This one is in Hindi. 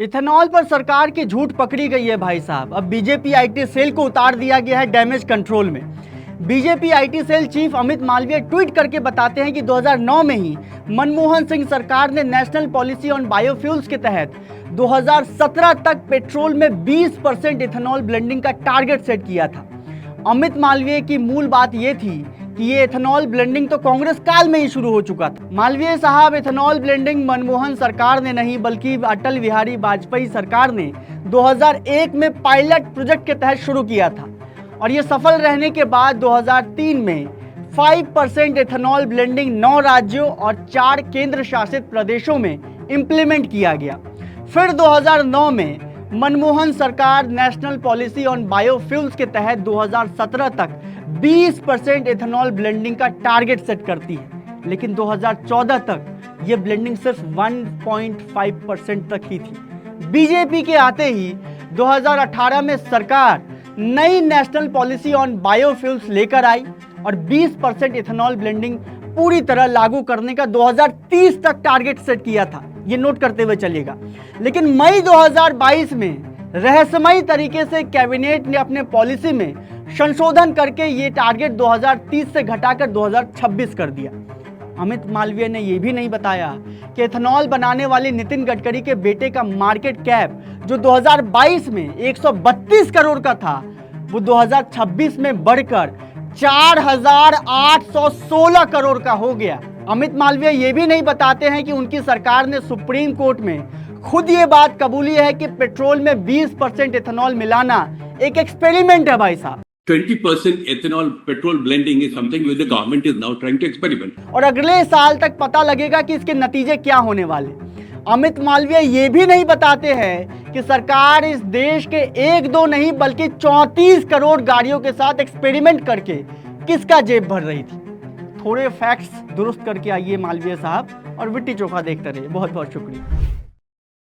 इथेनॉल पर सरकार की झूठ पकड़ी गई है भाई साहब। अब बीजेपी आईटी सेल को उतार दिया गया है डैमेज कंट्रोल में। BJP IT cell chief Amit Malviya tweet करके बताते हैं कि 2009 में ही मनमोहन सिंह सरकार ने नेशनल पॉलिसी ऑन बायोफ्यूल्स के तहत 2017 तक पेट्रोल में 20% इथेनॉल ब्लेंडिंग का टारगेट सेट किया था। अमित मालवीय की मूल बात यह थी कि ये इथेनॉल ब्लेंडिंग तो कांग्रेस काल में ही शुरू हो चुका था। मालवीय साहब, इथेनॉल ब्लेंडिंग मनमोहन सरकार ने नहीं बल्कि अटल बिहारी वाजपेयी सरकार ने 2001 में पायलट प्रोजेक्ट के तहत शुरू किया था और ये सफल रहने के बाद 2003 में 5% इथेनॉल ब्लेंडिंग 9 राज्यों और 4 केंद्र शासित प्रदेशों में इंप्लीमेंट किया गया। फिर 2009 में मनमोहन सरकार नेशनल पॉलिसी ऑन बायोफ्यूल्स के तहत 2017 तक 20% इथेनॉल ब्लेंडिंग का टारगेट सेट करती है, लेकिन 2014 तक ये ब्लेंडिंग सिर्फ 1.5% तक ही थी। बीजेपी के आते ही 2018 में सरकार नई नेशनल पॉलिसी ऑन बायोफ्यूल्स लेकर आई और 20% इथेनॉल ब्लेंडिंग पूरी तरह लागू करने का 2030 तक टारगेट सेट किया था। ये नोट करते हुए चलिएगा। लेकिन मई 2022 में रहस्यमयी तरीके से कैबिनेट ने अपने पॉलिसी में संशोधन करके ये टारगेट 2030 से घटाकर 2026 कर दिया। अमित मालवीय ने यह भी नहीं बताया कि इथेनॉल बनाने वाले नितिन गडकरी के बेटे का मार्केट कैप जो 2022 में 132 करोड़ का था, वो 2026 में बढ़कर 4,816 करोड़ का हो गया। अमित मालवीय ये भी नहीं बताते हैं कि उनकी सरकार ने सुप्रीम कोर्ट में खुद ये बात कबूली है कि पेट्रोल में 20% इथेनॉल मिलाना एक एक्सपेरिमेंट है भाई साहब। 20% ethanol petrol blending is something which the government is now trying to experiment. और अगले साल तक पता लगेगा कि इसके नतीजे क्या होने वाले। अमित मालवीय ये भी नहीं बताते हैं कि सरकार इस देश के 1-2 नहीं बल्कि 34 करोड़ गाड़ियों के साथ एक्सपेरिमेंट करके किसका जेब भर रही थी। थोड़े फैक्ट्स दुरुस्त करके आइए मालवीय साहब और विट्टी चोखा देखते रहिए। बहुत बहुत शुक्रिया।